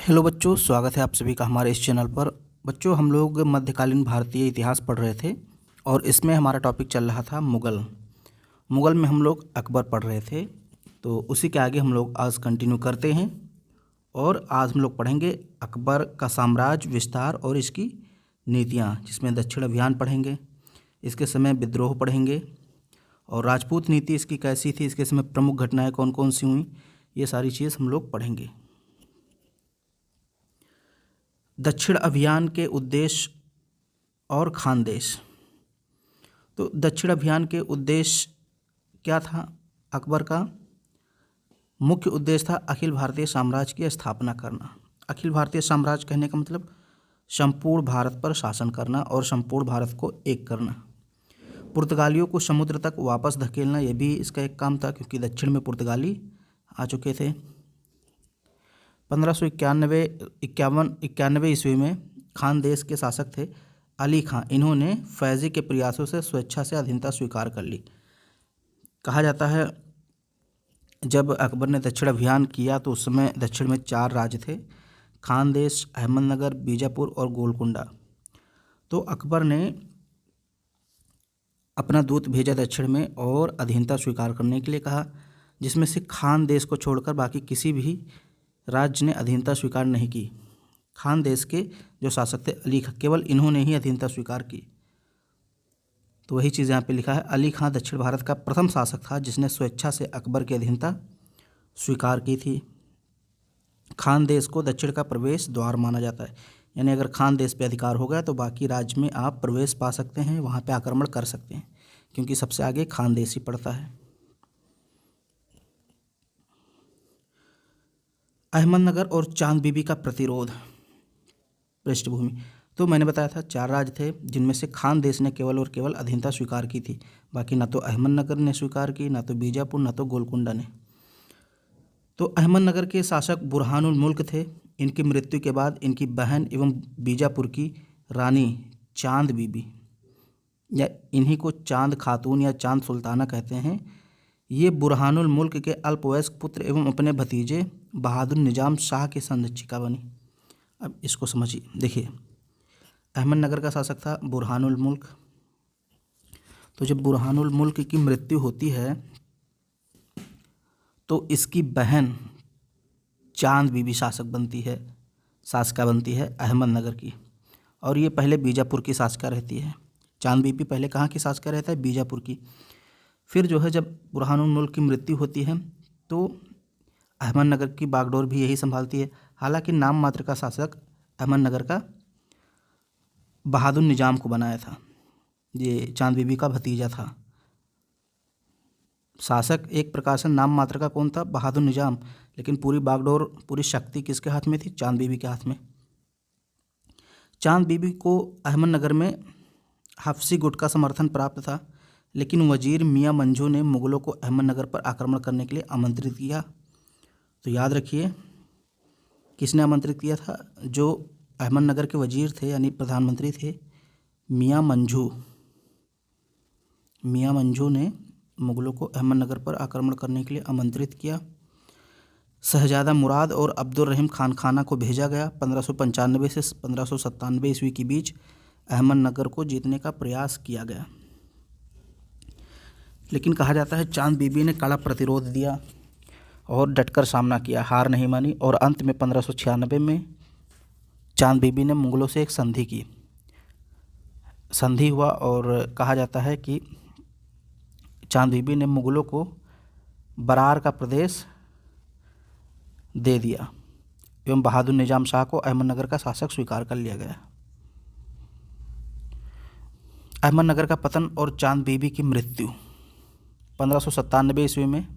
Hello बच्चों, स्वागत है आप सभी का हमारे इस चैनल पर। बच्चों, हम लोग मध्यकालीन भारतीय इतिहास पढ़ रहे थे और इसमें हमारा टॉपिक चल रहा था मुग़ल। मुग़ल में हम लोग अकबर पढ़ रहे थे, तो उसी के आगे हम लोग आज कंटिन्यू करते हैं। और आज हम लोग पढ़ेंगे अकबर का साम्राज्य विस्तार और इसकी नीतियाँ, जिसमें दक्षिण अभियान पढ़ेंगे, इसके समय विद्रोह पढ़ेंगे और राजपूत नीति इसकी कैसी थी, इसके समय प्रमुख घटनाएँ कौन कौन सी हुई, ये सारी चीज़ हम लोग पढ़ेंगे। दक्षिण अभियान के उद्देश्य और खानदेश। तो दक्षिण अभियान के उद्देश्य क्या था? अकबर का मुख्य उद्देश्य था अखिल भारतीय साम्राज्य की स्थापना करना। अखिल भारतीय साम्राज्य कहने का मतलब संपूर्ण भारत पर शासन करना और संपूर्ण भारत को एक करना। पुर्तगालियों को समुद्र तक वापस धकेलना, यह भी इसका एक काम था, क्योंकि दक्षिण में पुर्तगाली आ चुके थे। 1591 ईस्वी में खानदेश के शासक थे अली खां। इन्होंने फैज़ी के प्रयासों से स्वेच्छा से अधीनता स्वीकार कर ली। कहा जाता है जब अकबर ने दक्षिण अभियान किया तो उस समय दक्षिण में 4 राज्य थे, खानदेश, अहमदनगर, बीजापुर और गोलकुंडा। तो अकबर ने अपना दूत भेजा दक्षिण में और अधीनता स्वीकार करने के लिए कहा, जिसमें से खानदेश को छोड़कर बाकी किसी भी राज्य ने अधीनता स्वीकार नहीं की। खानदेश के जो शासक थे अली खां, केवल इन्होंने ही अधीनता स्वीकार की। तो वही चीज़ यहाँ पे लिखा है, अली खां दक्षिण भारत का प्रथम शासक था जिसने स्वेच्छा से अकबर की अधीनता स्वीकार की थी। खानदेश को दक्षिण का प्रवेश द्वार माना जाता है, यानी अगर खानदेश पे अधिकार हो गया तो बाकी राज्य में आप प्रवेश पा सकते हैं, वहाँ पे आक्रमण कर सकते हैं, क्योंकि सबसे आगे खानदेश ही पड़ता है। अहमदनगर और चांद बीबी का प्रतिरोध। पृष्ठभूमि तो मैंने बताया था 4 राज्य थे, जिनमें से खानदेश ने केवल और केवल अधीनता स्वीकार की थी, बाकी ना तो अहमदनगर ने स्वीकार की, ना तो बीजापुर, ना तो गोलकुंडा ने। तो अहमदनगर के शासक बुरहानुल मुल्क थे। इनकी मृत्यु के बाद इनकी बहन एवं बीजापुर की रानी चांद बीबी, या इन्हीं को चांद खातून या चांद सुल्ताना कहते हैं, ये बुरहानुल मुल्क के अल्पवयस्क पुत्र एवं अपने भतीजे बहादुर निजाम शाह की संरक्षिका बनी। अब इसको समझिए, देखिए अहमदनगर का शासक था बुरहानुल मुल्क। तो जब बुरहानुल मुल्क की मृत्यु होती है तो इसकी बहन चांद बीबी शासका बनती है अहमदनगर की, और ये पहले बीजापुर की शासका रहती है। चांद बीबी पहले कहाँ की शासका रहता है? बीजापुर की। फिर जो है जब बुरहानुल मुल्क की मृत्यु होती है तो अहमदनगर की बागडोर भी यही संभालती है। हालांकि नाम मात्र का शासक अहमदनगर का बहादुर निजाम को बनाया था, ये चांद बीबी का भतीजा था। शासक एक प्रकार से नाम मात्र का कौन था? बहादुर निजाम, लेकिन पूरी बागडोर, पूरी शक्ति किसके हाथ में थी? चांद बीबी के हाथ में। चांद बीबी को अहमदनगर में हफ्सी गुट का समर्थन प्राप्त था, लेकिन वजीर मियाँ मंझू ने मुग़लों को अहमदनगर पर आक्रमण करने के लिए आमंत्रित किया। तो याद रखिए किसने आमंत्रित किया था? जो अहमदनगर के वजीर थे यानी प्रधानमंत्री थे, मियाँ मंझू। मियाँ मंझू ने मुग़लों को अहमदनगर पर आक्रमण करने के लिए आमंत्रित किया। शहजादा मुराद और अब्दुल रहीम खान खाना को भेजा गया। 1595 से 1597 ईस्वी के बीच अहमदनगर को जीतने का प्रयास किया गया, लेकिन कहा जाता है चांद बीबी ने कड़ा प्रतिरोध दिया और डटकर सामना किया, हार नहीं मानी, और अंत में 1596 में चांद बीबी ने मुग़लों से एक संधि की। संधि हुआ और कहा जाता है कि चांद बीबी ने मुग़लों को बरार का प्रदेश दे दिया एवं बहादुर निजाम शाह को अहमदनगर का शासक स्वीकार कर लिया गया। अहमदनगर का पतन और चांद बीबी की मृत्यु। 1597 ईस्वी में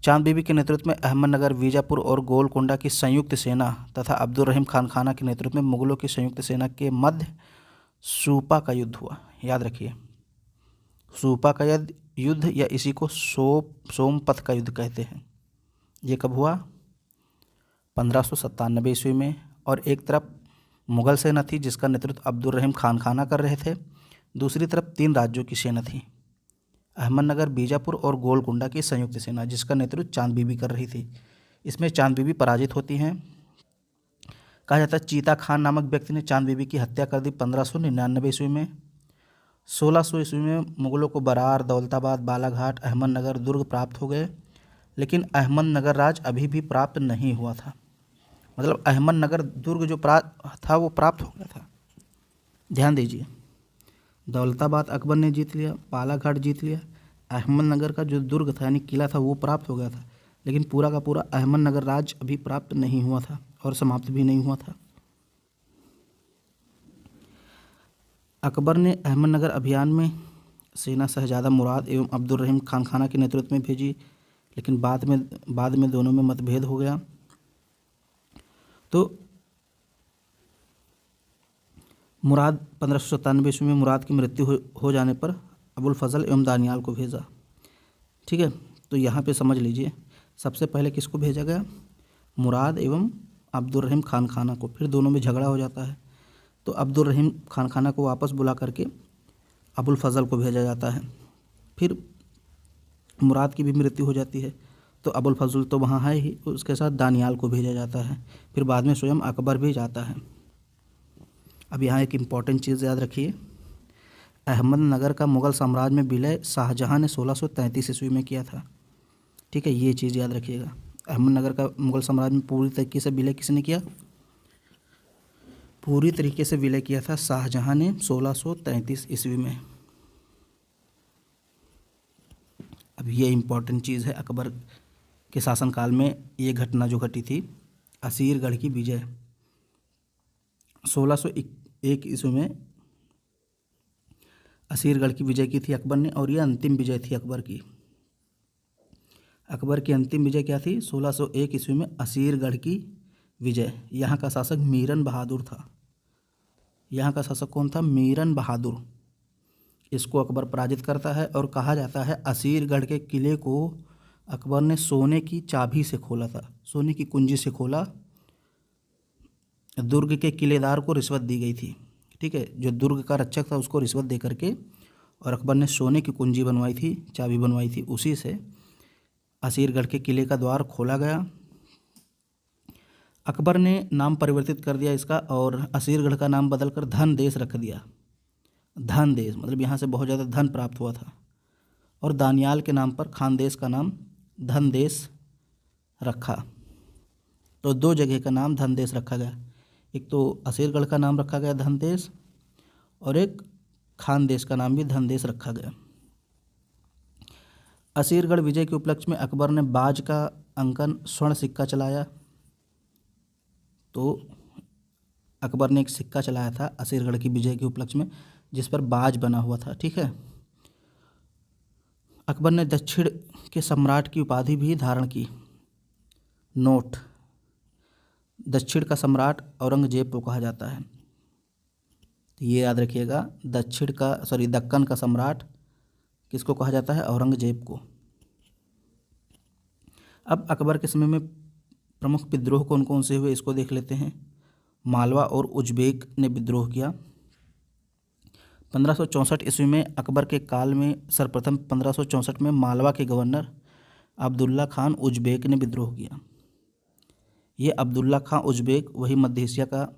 चांद बीबी के नेतृत्व में अहमदनगर, बीजापुर और गोलकुंडा की संयुक्त सेना तथा अब्दुल रहीम खान खाना के नेतृत्व में मुग़लों की संयुक्त सेना के मध्य सूपा का युद्ध हुआ। याद रखिए, सूपा का युद्ध या इसी को सोमपत का युद्ध कहते हैं। ये कब हुआ? 1597 ईस्वी में। और एक तरफ मुग़ल सेना थी जिसका नेतृत्व अब्दुल रहीम खान खाना कर रहे थे, दूसरी तरफ 3 राज्यों की सेना थी, अहमदनगर, बीजापुर और गोलकुंडा की संयुक्त सेना, जिसका नेतृत्व चांद बीबी कर रही थी। इसमें चांद बीबी पराजित होती हैं कहा जाता है चीता खान नामक व्यक्ति ने चांद बीबी की हत्या कर दी 1599 ईस्वी में। 1600 ईस्वी में मुगलों को बरार, दौलताबाद, बालाघाट, अहमदनगर दुर्ग प्राप्त हो गए, लेकिन अहमदनगर राज अभी भी प्राप्त नहीं हुआ था। मतलब अहमदनगर दुर्ग जो प्राप्त था वो प्राप्त हो गया था। ध्यान दीजिए, दौलताबाद अकबर ने जीत लिया, बालाघाट जीत लिया, अहमदनगर का जो दुर्ग था यानी किला था वो प्राप्त हो गया था, लेकिन पूरा का पूरा अहमदनगर राज अभी प्राप्त नहीं हुआ था और समाप्त भी नहीं हुआ था। अकबर ने अहमदनगर अभियान में सेना शहजादा मुराद एवं अब्दुल रहीम खानखाना के नेतृत्व में भेजी, लेकिन बाद में दोनों में मतभेद हो गया। तो मुराद 1597 ईस्वी में मुराद की मृत्यु हो जाने पर अबुल फजल एवं दानियाल को भेजा। ठीक है, तो यहाँ पे समझ लीजिए, सबसे पहले किसको भेजा गया? मुराद एवं अब्दुल रहीम खानखाना को। फिर दोनों में झगड़ा हो जाता है, तो अब्दुल रहीम खानखाना को वापस बुला करके अबुल फजल को भेजा जाता है। फिर मुराद की भी मृत्यु हो जाती है, तो अबुल फजल तो वहाँ है ही, उसके साथ दानियाल को भेजा जाता है। फिर बाद में स्वयं अकबर भी जाता है। अब यहाँ एक इम्पॉर्टेंट चीज़ याद रखिए, अहमदनगर का मुग़ल साम्राज्य में विलय शाहजहाँ ने 1633 ईस्वी में किया था। ठीक है, ये चीज़ याद रखिएगा। अहमदनगर का मुग़ल साम्राज्य में पूरी तरीके से विलय किसने किया? पूरी तरीके से विलय किया था शाहजहाँ ने 1633 ईस्वी में। अब ये इम्पॉर्टेंट चीज़ है, अकबर के शासनकाल में ये घटना जो घटी थी, असीरगढ़ की विजय 1601 ईस्वी में असीरगढ़ की विजय की थी अकबर ने, और ये अंतिम विजय थी अकबर की। अकबर की अंतिम विजय क्या थी? 1601 ईस्वी में असीरगढ़ की विजय। यहाँ का शासक मीरन बहादुर था। यहाँ का शासक कौन था? मीरन बहादुर। इसको अकबर पराजित करता है, और कहा जाता है असीरगढ़ के किले को अकबर ने सोने की चाबी से खोला था, सोने की कुंजी से खोला। दुर्ग के किलेदार को रिश्वत दी गई थी। ठीक है, जो दुर्ग का रक्षक था उसको रिश्वत दे करके और अकबर ने सोने की कुंजी बनवाई थी, चाबी बनवाई थी, उसी से असीरगढ़ के किले का द्वार खोला गया। अकबर ने नाम परिवर्तित कर दिया इसका, और असीरगढ़ का नाम बदलकर धन देश रख दिया। धन देश मतलब यहाँ से बहुत ज़्यादा धन प्राप्त हुआ था, और दानियाल के नाम पर खानदेश का नाम धन देश रखा। तो दो जगह का नाम धन देश रखा गया, एक तो असीरगढ़ का नाम रखा गया धन देश, और एक खानदेश का नाम भी धन देश रखा गया। असीरगढ़ विजय के उपलक्ष्य में अकबर ने बाज का अंकन स्वर्ण सिक्का चलाया। तो अकबर ने एक सिक्का चलाया था असीरगढ़ की विजय के उपलक्ष्य में, जिस पर बाज बना हुआ था। ठीक है, अकबर ने दक्षिण के सम्राट की उपाधि भी धारण की। नोट, दक्षिण का सम्राट औरंगजेब को कहा जाता है, तो ये याद रखिएगा। दक्कन का सम्राट किसको कहा जाता है? औरंगजेब को। अब अकबर के समय में प्रमुख विद्रोह कौन कौन से हुए इसको देख लेते हैं। मालवा और उज्बेक ने विद्रोह किया। 1564 ईस्वी में अकबर के काल में सर्वप्रथम 1564 में मालवा के गवर्नर अब्दुल्ला खान उज्बेक ने विद्रोह किया। ये अब्दुल्ला खान उज्बेक वही मध्य एशिया का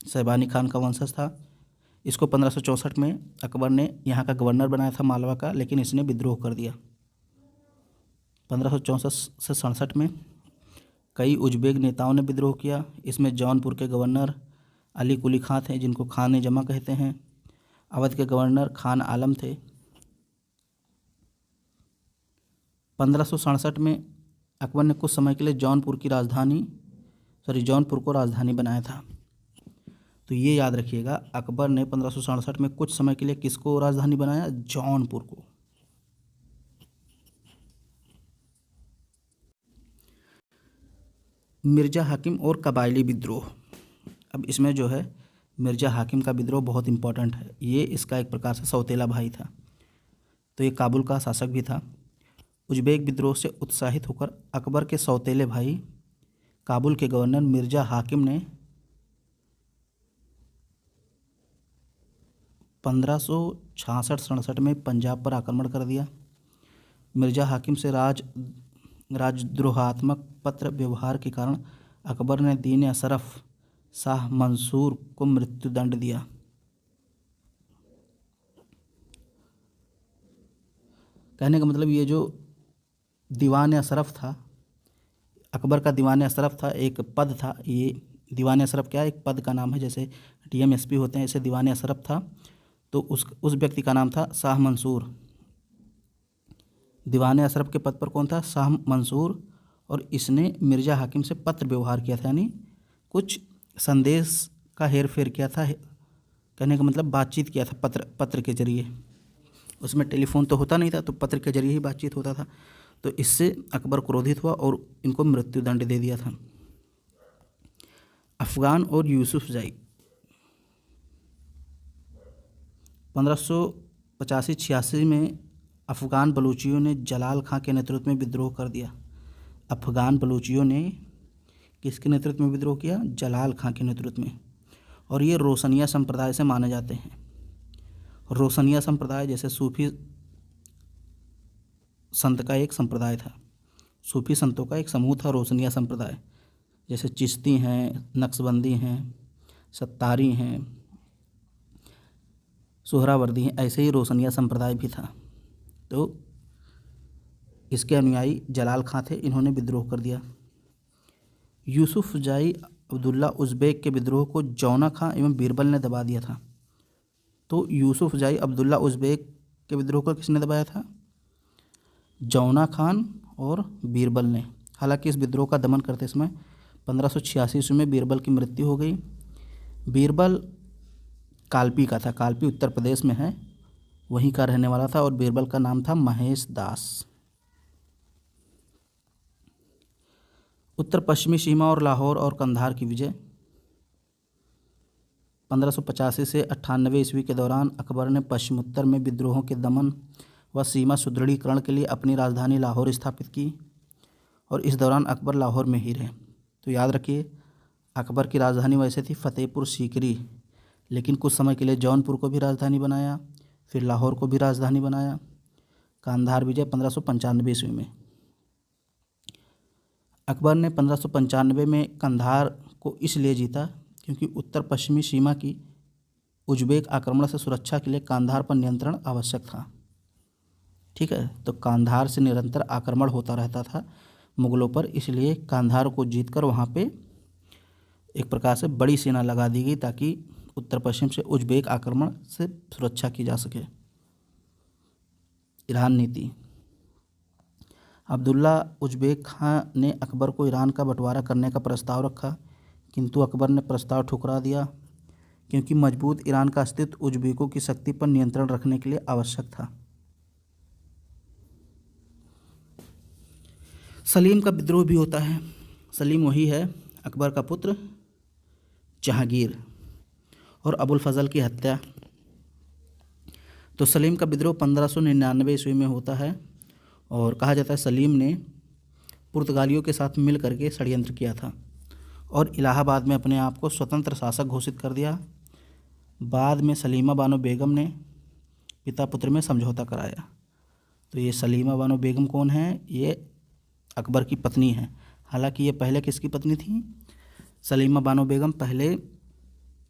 शैबानी खान का वंशज था। इसको 1564 में अकबर ने यहाँ का गवर्नर बनाया था मालवा का, लेकिन इसने विद्रोह कर दिया। 1564 से 67 में कई उज्बेक नेताओं ने विद्रोह किया। इसमें जौनपुर के गवर्नर अली कुली खां थे, जिनको खान जमा कहते हैं। अवध के गवर्नर खान आलम थे। 1567 में अकबर ने कुछ समय के लिए जौनपुर को राजधानी बनाया था। तो ये याद रखिएगा, अकबर ने 1567 में कुछ समय के लिए किसको राजधानी बनाया? जौनपुर को। मिर्जा हाकिम और कबायली विद्रोह। अब इसमें जो है मिर्जा हाकिम का विद्रोह बहुत इंपॉर्टेंट है। ये इसका एक प्रकार से सौतेला भाई था, तो ये काबुल का शासक भी था। उज्बेक विद्रोह से उत्साहित होकर अकबर के सौतेले भाई काबुल के गवर्नर मिर्जा हाकिम ने 1566-67 में पंजाब पर आक्रमण कर दिया। मिर्जा हाकिम से राजद्रोहात्मक पत्र व्यवहार के कारण अकबर ने दीन अशरफ शाह मंसूर को मृत्युदंड दिया। कहने का मतलब ये जो दीवान अशरफ था, अकबर का दीवान अशरफ था, एक पद था। ये दीवान अशरफ क्या है, एक पद का नाम है, जैसे डीएमएसपी होते हैं, ऐसे दीवान अशरफ था। तो उस व्यक्ति का नाम था शाह मंसूर। दीवान अशरफ के पद पर कौन था, शाह मंसूर। और इसने मिर्ज़ा हाकिम से पत्र व्यवहार किया था, यानी कुछ संदेश का हेर फेर किया था। कहने का मतलब बातचीत किया था पत्र के जरिए। उसमें टेलीफोन तो होता नहीं था, तो पत्र के जरिए ही बातचीत होता था। तो इससे अकबर क्रोधित हुआ और इनको मृत्युदंड दे दिया था। अफ़गान और यूसुफजई 1585-86 में अफ़गान बलूचियों ने जलाल खां के नेतृत्व में विद्रोह कर दिया। अफ़गान बलूचियों ने किसके नेतृत्व में विद्रोह किया, जलाल खां के नेतृत्व में। और ये रोशनिया संप्रदाय से माने जाते हैं। रोशनिया संप्रदाय जैसे सूफी संत का एक संप्रदाय था, सूफी संतों का एक समूह था रोशनिया संप्रदाय। जैसे चिश्ती हैं, नक्शबंदी हैं, सत्तारी हैं, सोहरावर्दी हैं, ऐसे ही रोशनिया संप्रदाय भी था। तो इसके अनुयायी जलाल खां थे, इन्होंने विद्रोह कर दिया। यूसुफजई अब्दुल्ला उज़्बेक के विद्रोह को जौना खां एवं बीरबल ने दबा दिया था। तो यूसुफजई अब्दुल्ला उज़्बेक के विद्रोह को किसने दबाया था, जौना खान और बीरबल ने। हालांकि इस विद्रोह का दमन करते समय 1586 ईस्वी में बीरबल की मृत्यु हो गई। बीरबल कालपी का था, कालपी उत्तर प्रदेश में है, वहीं का रहने वाला था। और बीरबल का नाम था महेश दास। उत्तर पश्चिमी सीमा और लाहौर और कंधार की विजय 1585 से 98 ईस्वी के दौरान अकबर ने पश्चिमोत्तर में विद्रोहों के दमन व सीमा सुदृढ़ीकरण के लिए अपनी राजधानी लाहौर स्थापित की। और इस दौरान अकबर लाहौर में ही रहे। तो याद रखिए, अकबर की राजधानी वैसे थी फतेहपुर सीकरी, लेकिन कुछ समय के लिए जौनपुर को भी राजधानी बनाया, फिर लाहौर को भी राजधानी बनाया। कांधार विजय 1595 ईस्वी में। अकबर ने 1595 में कंधार को इसलिए जीता क्योंकि उत्तर पश्चिमी सीमा की उज़्बेक आक्रमण से सुरक्षा के लिए कांधार पर नियंत्रण आवश्यक था। ठीक है, तो कांधार से निरंतर आक्रमण होता रहता था मुग़लों पर, इसलिए कांधार को जीतकर वहाँ पे एक प्रकार से बड़ी सेना लगा दी गई ताकि उत्तर पश्चिम से उज़्बेक आक्रमण से सुरक्षा की जा सके। ईरान नीति। अब्दुल्ला उज़्बेक खां ने अकबर को ईरान का बंटवारा करने का प्रस्ताव रखा, किंतु अकबर ने प्रस्ताव ठुकरा दिया क्योंकि मजबूत ईरान का अस्तित्व उज़्बेकों की शक्ति पर नियंत्रण रखने के लिए आवश्यक था। सलीम का विद्रोह भी होता है। सलीम वही है अकबर का पुत्र जहांगीर, और अबुल फजल की हत्या। तो सलीम का विद्रोह 1599 ईस्वी में होता है और कहा जाता है सलीम ने पुर्तगालियों के साथ मिल करके षड्यंत्र किया था और इलाहाबाद में अपने आप को स्वतंत्र शासक घोषित कर दिया। बाद में सलीमा बानो बेगम ने पिता पुत्र में समझौता कराया। तो ये सलीमा बानो बेगम कौन है, ये अकबर की पत्नी है। हालांकि ये पहले किसकी पत्नी थी, सलीमा बानो बेगम पहले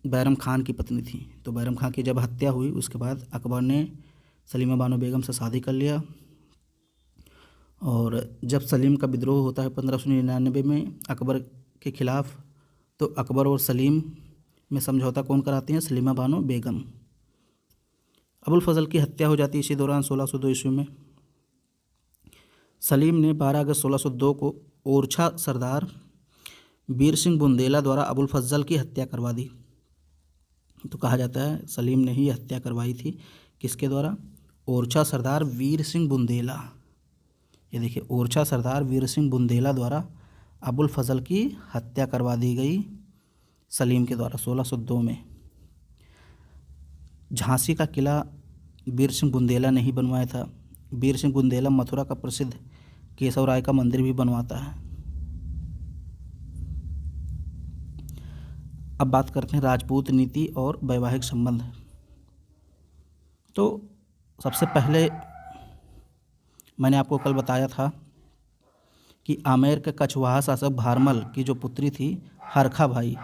बैरम खान की पत्नी थी। तो बैरम खान की जब हत्या हुई उसके बाद अकबर ने सलीमा बानो बेगम से शादी कर लिया। और जब सलीम का विद्रोह होता है 1599 में अकबर के खिलाफ, तो अकबर और सलीम में समझौता कौन कराती हैं, सलीमा बानो बेगम। अबुल फजल की हत्या हो जाती है इसी दौरान 1602 ईस्वी में। सलीम ने 12 अगस्त 1602 को ओरछा सरदार वीर सिंह बुंदेला द्वारा अबुल फजल की हत्या करवा दी। तो कहा जाता है सलीम ने ही हत्या करवाई थी, किसके द्वारा, ओरछा सरदार वीर सिंह बुंदेला। ये देखिए, ओरछा सरदार वीर सिंह बुंदेला द्वारा अबुल फजल की हत्या करवा दी गई सलीम के द्वारा 1602 में। झांसी का किला वीर सिंह बुंदेला ने ही बनवाया था। वीर सिंह बुंदेला मथुरा का प्रसिद्ध केशव राय का मंदिर भी बनवाता है। अब बात करते हैं राजपूत नीति और वैवाहिक संबंध। तो सबसे पहले मैंने आपको कल बताया था कि आमेर के कछवाहा शासक भारमल की जो पुत्री थी हरखा भाई,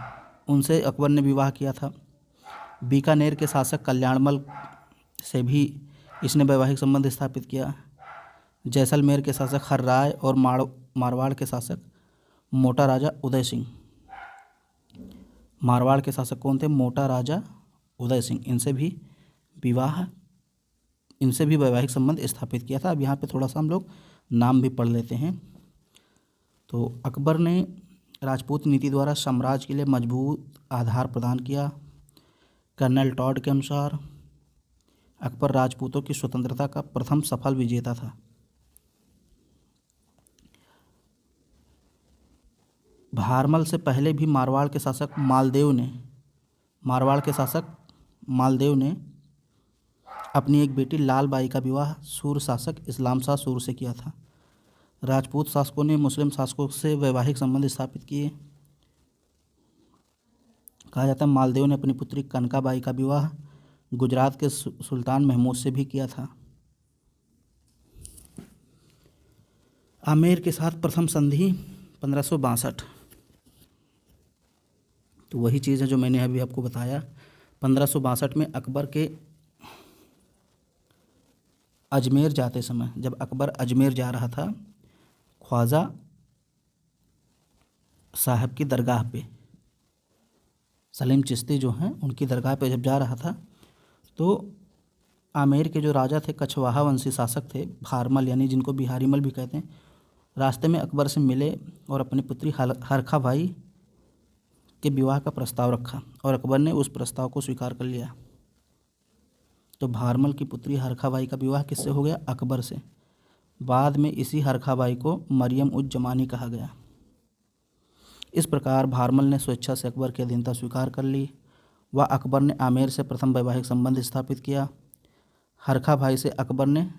उनसे अकबर ने विवाह किया था। बीकानेर के शासक कल्याणमल से भी इसने वैवाहिक संबंध स्थापित किया। जैसलमेर के शासक हर्राय और मारवाड़ के शासक मोटा राजा उदय सिंह, मारवाड़ के शासक कौन थे? मोटा राजा उदय सिंह, इनसे भी वैवाहिक संबंध स्थापित किया था। अब यहाँ पे थोड़ा सा हम लोग नाम भी पढ़ लेते हैं। तो अकबर ने राजपूत नीति द्वारा साम्राज्य के लिए मजबूत आधार प्रदान किया। कर्नल टॉड के अनुसार अकबर राजपूतों की स्वतंत्रता का प्रथम सफल विजेता था। भारमल से पहले भी मारवाड़ के शासक मालदेव ने अपनी एक बेटी लाल बाई का विवाह सूर शासक इस्लाम शाह सूर से किया था। राजपूत शासकों ने मुस्लिम शासकों से वैवाहिक संबंध स्थापित किए। कहा जाता है मालदेव ने अपनी पुत्री कनकाबाई का विवाह गुजरात के सुल्तान महमूद से भी किया था। आमेर के साथ प्रथम संधि 1562, तो वही चीज़ है जो मैंने अभी आपको बताया। 1562 में अकबर के अजमेर जाते समय, जब अकबर अजमेर जा रहा था, ख्वाजा साहब की दरगाह पे, सलीम चिश्ती जो हैं उनकी दरगाह पे जब जा रहा था, तो आमेर के जो राजा थे, कछवाहा वंशी शासक थे, भारमल यानी जिनको बिहारीमल भी कहते हैं, रास्ते में अकबर से मिले और अपनी पुत्री हरखा भाई के विवाह का प्रस्ताव रखा और अकबर ने उस प्रस्ताव को स्वीकार कर लिया। तो भारमल की पुत्री हरखा बाई का विवाह किससे हो गया? अकबर से। बाद में इसी हरखा बाई को मरियम उज जमानी कहा गया। इस प्रकार भारमल ने स्वेच्छा से अकबर की अधीनता स्वीकार कर ली व अकबर ने आमेर से प्रथम वैवाहिक संबंध स्थापित किया। हरखा भाई से अकबर ने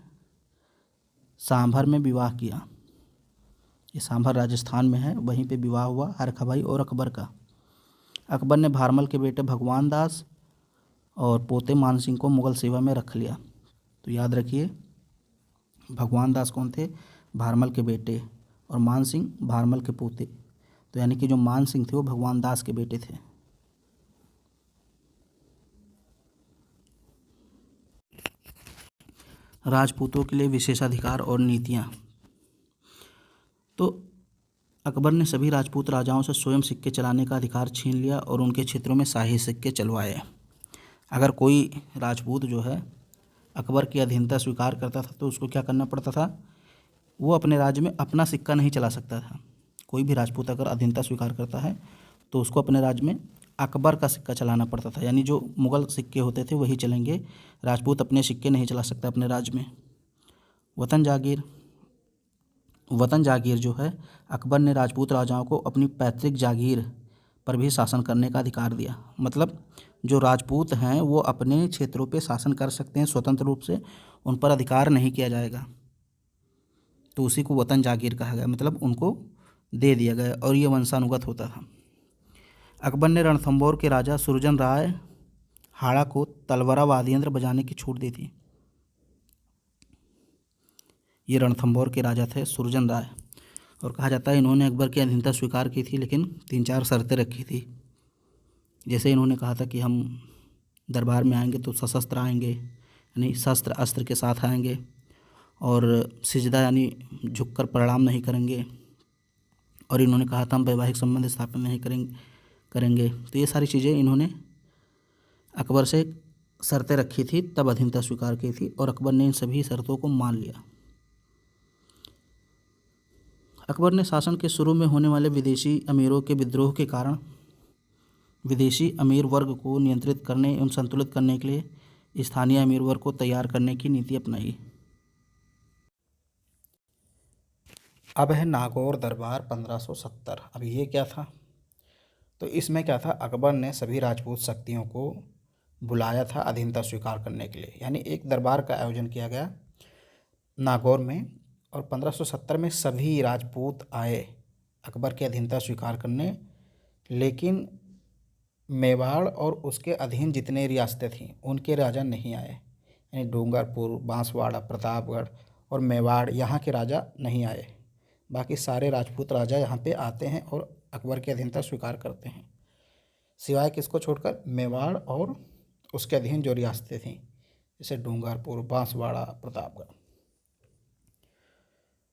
सांभर में विवाह किया। ये सांभर राजस्थान में है, वहीं पे विवाह हुआ हरखा भाई और अकबर का। अकबर ने भारमल के बेटे भगवान दास और पोते मानसिंह को मुगल सेवा में रख लिया। तो याद रखिए, भगवान दास कौन थे? भारमल के बेटे, और मानसिंह भारमल के पोते। तो यानी कि जो मानसिंह थे वो भगवान दास के बेटे थे। राजपूतों के लिए विशेषाधिकार और नीतियाँ। तो अकबर ने सभी राजपूत राजाओं से स्वयं सिक्के चलाने का अधिकार छीन लिया और उनके क्षेत्रों में शाही सिक्के चलवाए। अगर कोई राजपूत जो है अकबर की अधीनता स्वीकार करता था तो उसको क्या करना पड़ता था? वो अपने राज्य में अपना सिक्का नहीं चला सकता था। कोई भी राजपूत अगर अधीनता स्वीकार करता है तो उसको अपने राज्य में अकबर का सिक्का चलाना पड़ता था, यानी जो मुग़ल सिक्के होते थे वही चलेंगे। राजपूत अपने सिक्के नहीं चला सकता अपने राज्य में। वतन जागीर जो है, अकबर ने राजपूत राजाओं को अपनी पैतृक जागीर पर भी शासन करने का अधिकार दिया। मतलब जो राजपूत हैं वो अपने क्षेत्रों पे शासन कर सकते हैं स्वतंत्र रूप से, उन पर अधिकार नहीं किया जाएगा। तो उसी को वतन जागीर कहा गया, मतलब उनको दे दिया गया और ये वंशानुगत होता था। अकबर ने रणथंभौर के राजा सुरजन राय हाड़ा को तलवारा वाद्य यंत्र बजाने की छूट दी थी। ये रणथंभौर के राजा थे सुरजन राय, और कहा जाता है इन्होंने अकबर की अधीनता स्वीकार की थी, लेकिन 3-4 शर्तें रखी थी। जैसे इन्होंने कहा था कि हम दरबार में आएंगे तो सशस्त्र आएंगे, यानी शस्त्र अस्त्र के साथ आएंगे, और सिजदा यानी झुककर प्रणाम नहीं करेंगे, और इन्होंने कहा था हम वैवाहिक संबंध स्थापित नहीं करेंगे। तो ये सारी चीज़ें इन्होंने अकबर से शर्तें रखी थी, तब अधीनता स्वीकार की थी, और अकबर ने इन सभी शर्तों को मान लिया। अकबर ने शासन के शुरू में होने वाले विदेशी अमीरों के विद्रोह के कारण विदेशी अमीर वर्ग को नियंत्रित करने एवं संतुलित करने के लिए स्थानीय अमीर वर्ग को तैयार करने की नीति अपनाई। अब है नागौर दरबार 1570। अब ये क्या था? तो इसमें क्या था, अकबर ने सभी राजपूत शक्तियों को बुलाया था अधीनता स्वीकार करने के लिए, यानी एक दरबार का आयोजन किया गया नागौर में, और 1570 में सभी राजपूत आए अकबर की अधीनता स्वीकार करने। लेकिन मेवाड़ और उसके अधीन जितने रियासतें थीं उनके राजा नहीं आए, यानी डूंगरपुर, बांसवाड़ा, प्रतापगढ़ और मेवाड़, यहाँ के राजा नहीं आए। बाकी सारे राजपूत राजा यहाँ पे आते हैं और अकबर की अधीनता स्वीकार करते हैं। सिवाय किसको छोड़कर, मेवाड़ और उसके अधीन जो रियासतें थीं जैसे डूंगरपुर, बांसवाड़ा, प्रतापगढ़।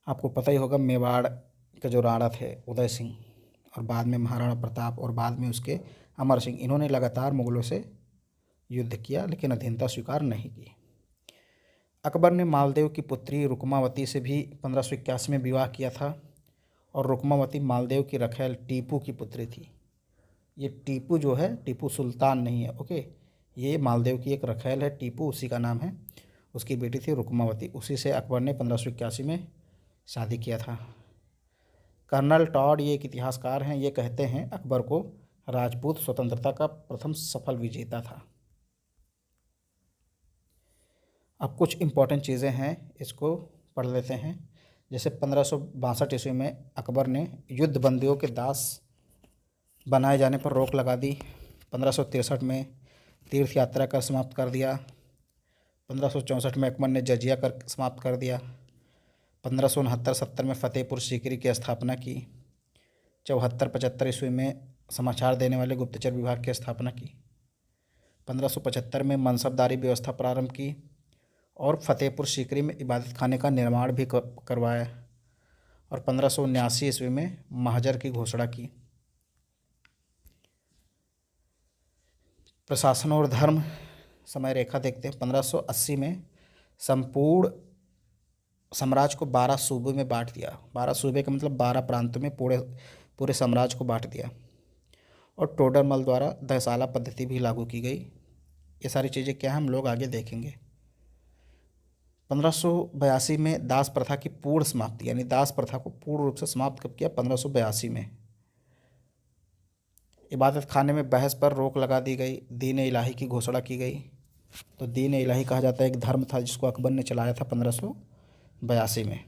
आपको पता ही होगा मेवाड़ के जो राणा थे उदय सिंह और बाद में महाराणा प्रताप और बाद में उसके अमर सिंह, इन्होंने लगातार मुगलों से युद्ध किया लेकिन अधीनता स्वीकार नहीं की। अकबर ने मालदेव की पुत्री रुकमावती से भी 1581 में विवाह किया था और रुकमावती मालदेव की रखेल टीपू की पुत्री थी। ये टीपू जो है, टीपू सुल्तान नहीं है, ओके। ये मालदेव की एक रखेल है, टीपू उसी का नाम है। उसकी बेटी थी रुकमावती, उसी से अकबर ने 1581 में शादी किया था। कर्नल टॉड, ये एक इतिहासकार हैं, ये कहते हैं अकबर को राजपूत स्वतंत्रता का प्रथम सफल विजेता था। अब कुछ इम्पोर्टेंट चीज़ें हैं, इसको पढ़ लेते हैं। जैसे 1562 ईस्वी में अकबर ने युद्ध बंदियों के दास बनाए जाने पर रोक लगा दी। 1563 में तीर्थ यात्रा कर समाप्त कर दिया। 1564 में अकबर ने जजिया कर समाप्त कर दिया। 1569-70 में फतेहपुर सीकरी की स्थापना की। 74-75 ईस्वी में समाचार देने वाले गुप्तचर विभाग की स्थापना की। 1575 में मनसबदारी व्यवस्था प्रारंभ की और फतेहपुर सीकरी में इबादत खाने का निर्माण भी करवाया और 1579 ईस्वी में महाजर की घोषणा की। प्रशासन और धर्म समय रेखा देखते हैं। 1580 में संपूर्ण साम्राज्य को 12 सूबे में बांट दिया। 12 सूबे का मतलब 12 प्रांतों में पूरे साम्राज्य को बांट दिया और टोडरमल द्वारा दहसाला पद्धति भी लागू की गई। ये सारी चीज़ें क्या हम लोग आगे देखेंगे। 1582 में दास प्रथा की पूर्ण समाप्ति, यानी दास प्रथा को पूर्ण रूप से समाप्त कब किया, 1582 में। इबादत खाने में बहस पर रोक लगा दी गई। दीन इलाही की घोषणा की गई। तो दीन इलाही कहा जाता है एक धर्म था जिसको अकबर ने चलाया था 1582 में।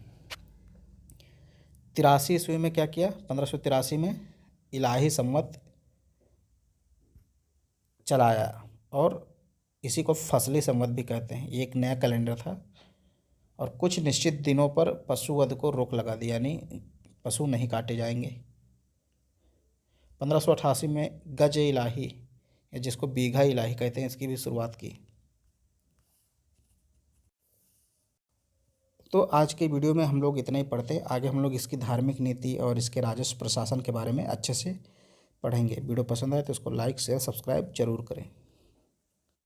83 ईस्वी में क्या किया, 1583 में इलाही संवत चलाया और इसी को फसली संवत भी कहते हैं। ये एक नया कैलेंडर था और कुछ निश्चित दिनों पर पशुवध को रोक लगा दी, यानी पशु नहीं काटे जाएंगे। 1588 में गज इलाही, जिसको बीघा इलाही कहते हैं, इसकी भी शुरुआत की। तो आज के वीडियो में हम लोग इतना ही पढ़ते हैं। आगे हम लोग इसकी धार्मिक नीति और इसके राजस्व प्रशासन के बारे में अच्छे से पढ़ेंगे। वीडियो पसंद आए तो इसको लाइक, शेयर, सब्सक्राइब जरूर करें।